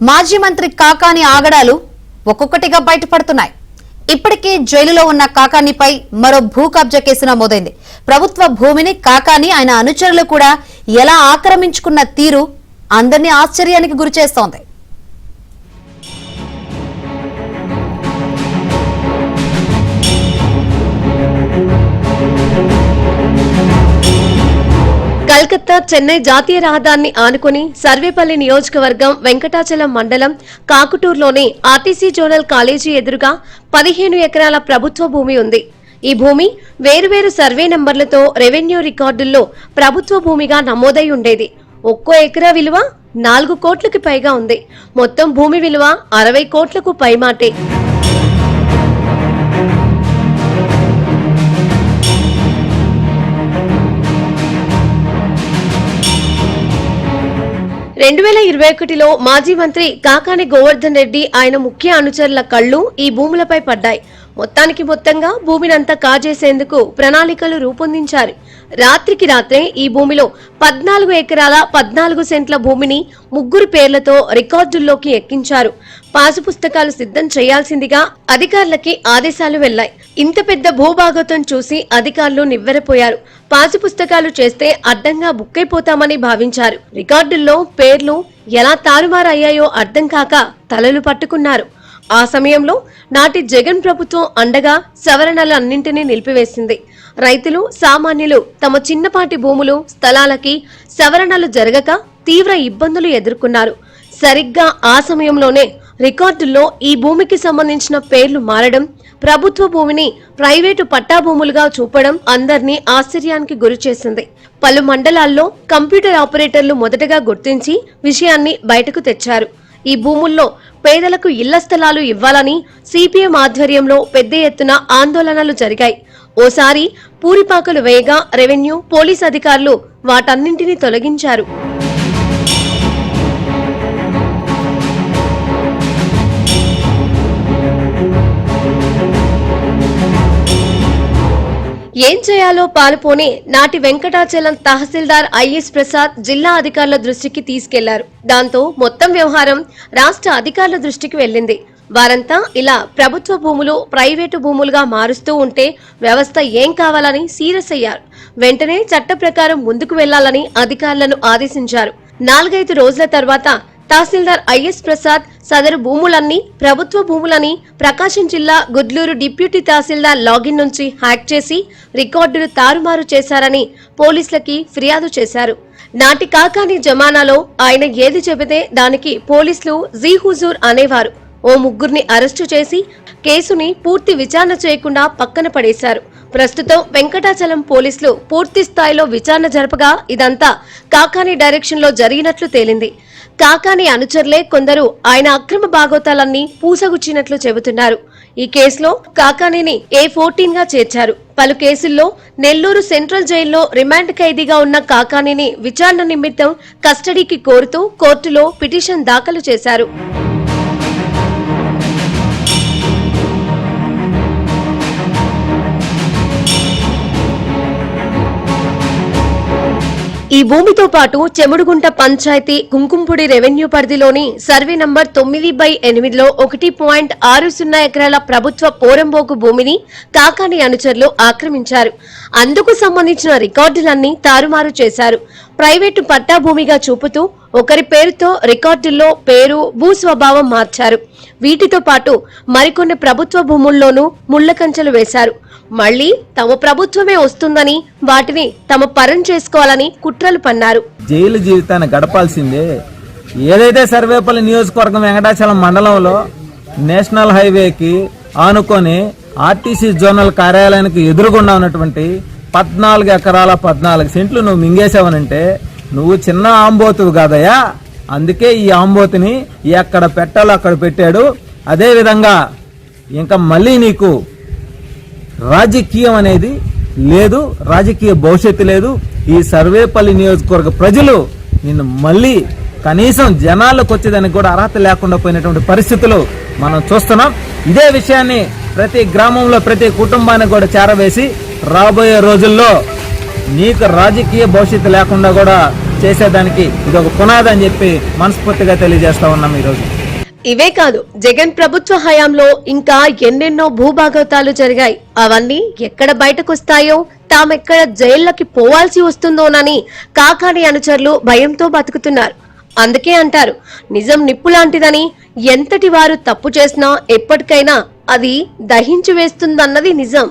మాజీ మంత్రి కాకాని ఆగడాలు ఒక్కొక్కటిగా బయటపడుతున్నాయి. ఇప్పటికే జైలులో ఉన్న కాకానిపై మరో భూ కబ్జా కేసు నమోదైంది. ప్రభుత్వ భూమిని కాకాని ఆయన అనుచరులు కూడా ఎలా ఆక్రమించుకున్న తీరు అందరినీ ఆశ్చర్యానికి గురిచేస్తోంది. కల్కత్తా చెన్నై జాతీయ రహదారిని ఆనుకుని సర్వేపల్లి నియోజకవర్గం వెంకటాచలం మండలం కాకుటూరులోని ఆర్టీసీ జోనల్ కాలేజీ ఎదురుగా 15 ఎకరాల ప్రభుత్వ భూమి ఉంది. ఈ భూమి వేరువేరు సర్వే నంబర్లతో రెవెన్యూ రికార్డుల్లో ప్రభుత్వ భూమిగా నమోదై ఉండేది. ఒక్కో ఎకరా విలువ 4 కోట్లకి పైగా ఉంది. మొత్తం భూమి విలువ 60 కోట్లకు పైమాటే. రెండు 2021లో మాజీ మంత్రి కాకాని గోవర్ధన్ రెడ్డి ఆయన ముఖ్య అనుచరుల కళ్లు ఈ భూములపై పడ్డాయి. మొత్తంగా భూమినంతా కాజేసేందుకు ప్రణాళికలు రూపొందించారు. రాత్రికి రాత్రే ఈ భూమిలో 14 ఎకరాల 14 సెంట్ల భూమిని 3 పేర్లతో రికార్డుల్లోకి ఎక్కించారు. పాసు పుస్తకాలు సిద్ధం చేయాల్సిందిగా అధికారులకి ఆదేశాలు వెళ్లాయి. ఇంత పెద్ద భూభాగోతం చూసి అధికారులు నివ్వెరపోయారు. పాసు పుస్తకాలు చేస్తే అడ్డంగా బుక్కైపోతామని భావించారు. రికార్డుల్లో పేర్లు ఎలా తారుమారయ్యాయో అర్థం కాక తలలు పట్టుకున్నారు. ఆ సమయంలో నాటి జగన్ ప్రభుత్వం అండగా సవరణలన్నింటినీ నిలిపివేసింది. రైతులు, సామాన్యులు తమ చిన్నపాటి భూములు, స్థలాలకి సవరణలు జరగక తీవ్ర ఇబ్బందులు ఎదుర్కొన్నారు. సరిగ్గా ఆ సమయంలోనే రికార్డుల్లో ఈ భూమికి సంబంధించిన పేర్లు మారడం, ప్రభుత్వ భూమిని ప్రైవేటు పట్టా భూములుగా చూపడం అందర్నీ ఆశ్చర్యానికి గురిచేసింది. పలు మండలాల్లో కంప్యూటర్ ఆపరేటర్లు మొదటగా గుర్తించి విషయాన్ని బయటకు తెచ్చారు. ఈ భూముల్లో పేదలకు ఇళ్ల స్థలాలు ఇవ్వాలని సిపిఎం ఆధ్వర్యంలో పెద్ద ఎత్తున ఆందోళనలు జరిగాయి. ఓసారి పూరిపాకలు వేయగా రెవెన్యూ, పోలీస్ అధికారులు వాటన్నింటినీ తొలగించారు. ఏం చేయాలో పాలుపోని నాటి వెంకటాచలం తహసీల్దార్ ఐఎస్ ప్రసాద్ జిల్లా అధికారుల దృష్టికి తీసుకెళ్లారు. దాంతో మొత్తం వ్యవహారం రాష్ట్ర అధికారుల దృష్టికి వెళ్లింది. వారంతా ఇలా ప్రభుత్వ భూములు ప్రైవేటు భూములుగా మారుస్తూ ఉంటే వ్యవస్థ ఏం కావాలని సీరియస్ అయ్యారు. వెంటనే చట్ట ప్రకారం ముందుకు వెళ్లాలని అధికారులను ఆదేశించారు. 4-5 రోజుల తర్వాత తహసీల్దార్ ఐఎస్ ప్రసాద్ సదరు భూములన్నీ ప్రభుత్వ భూములని ప్రకాశం జిల్లా గుడ్లూరు డిప్యూటీ తహసీల్దార్ లాగిన్ నుంచి హ్యాక్ చేసి రికార్డులు తారుమారు చేశారని పోలీసులకి ఫిర్యాదు చేశారు. నాటి కాకాని జమానాలో ఆయన ఏది చెబితే దానికి పోలీసులు జీ హుజూర్ అనేవారు. ఓ 3 అరెస్టు చేసి కేసుని పూర్తి విచారణ చేయకుండా పక్కన పడేశారు. ప్రస్తుతం వెంకటాచలం పోలీసులు పూర్తి స్థాయిలో విచారణ జరపగా ఇదంతా కాకాని డైరెక్షన్ లో జరిగినట్లు తేలింది. కాకాని అనుచరులే కొందరు ఆయన అక్రమ భాగోతాలన్నీ పూసగుచ్చినట్లు చెబుతున్నారు. ఈ కేసులో కాకానిని A14 గా చేర్చారు. పలు కేసుల్లో నెల్లూరు సెంట్రల్ జైల్లో రిమాండ్ ఖైదీగా ఉన్న కాకానిని విచారణ నిమిత్తం కస్టడీకి కోరుతూ కోర్టులో పిటిషన్ దాఖలు చేశారు. ఈ భూమితో పాటు చెముడుగుంట పంచాయతీ కుంకుంపుడి రెవెన్యూ పరిధిలోని సర్వే నంబర్ 9/8లో 1.60 ఎకరాల ప్రభుత్వ పోరంబోకు భూమిని కాకాని అనుచరులు ఆక్రమించారు. అందుకు సంబంధించిన రికార్డులన్నీ తారుమారు చేశారు. ప్రైవేటు పట్టా భూమిగా చూపుతూ ఒకరి పేరుతో రికార్డుల్లో పేరు, భూ స్వభావం మార్చారు. వీటితో పాటు మరికొన్ని ప్రభుత్వ భూముల్లోనూ ముళ్ల కంచెలు వేశారు. మళ్లీ తమ ప్రభుత్వమే వస్తుందని వాటిని తమ పరం చేసుకోవాలని కుట్రలు పన్నారు. జైలు జీవితాన్ని గడపాల్సిందే. ఏదైతే సర్వేపల్లి నియోజకవర్గం వెంకటాచలం మండలంలో నేషనల్ హైవేకి ఆనుకొని ఆర్టీసీ జోనల్ కార్యాలయానికి ఎదురుగుండా ఉన్నటువంటి 14 ఎకరాల 14 సెంట్లు నువ్వు మింగేశావనంటే నువ్వు చిన్న ఆంబోతువు కాదయ్యా. అందుకే ఈ ఆంబోతుని ఎక్కడ పెట్టాలో అక్కడ పెట్టాడు. అదే విధంగా ఇంకా మళ్ళీ నీకు రాజకీయం అనేది లేదు, రాజకీయ భవిష్యత్తు లేదు. ఈ సర్వేపల్లి నియోజకవర్గ ప్రజలు నిన్ను మళ్ళీ కనీసం జనాలకు వచ్చేదానికి కూడా అర్హత లేకుండా పోయినటువంటి పరిస్థితులు మనం చూస్తున్నాం. ఇదే విషయాన్ని ప్రతి గ్రామంలో ప్రతి కుటుంబానికి కూడా చేరవేసి రాబోయే రోజుల్లో నీకు రాజకీయ భవిష్యత్తు లేకుండా కూడా చేసేదానికి ఇది ఒక పునాది అని చెప్పి మనస్ఫూర్తిగా తెలియజేస్తా ఉన్నాం ఈరోజు. ఇవే కాదు, జగన్ ప్రభుత్వ హయాంలో ఇంకా ఎన్నెన్నో భూభాగవతాలు జరిగాయి. అవన్నీ ఎక్కడ బయటకొస్తాయో, తామెక్కడ జైళ్లకి పోవాల్సి వస్తుందోనని కాకాని అనుచరులు భయంతో బతుకుతున్నారు. అందుకే అంటారు, నిజం నిప్పు లాంటిదని, ఎంతటి వారు తప్పు చేసినా ఎప్పటికైనా అది దహించి వేస్తుందన్నది నిజం.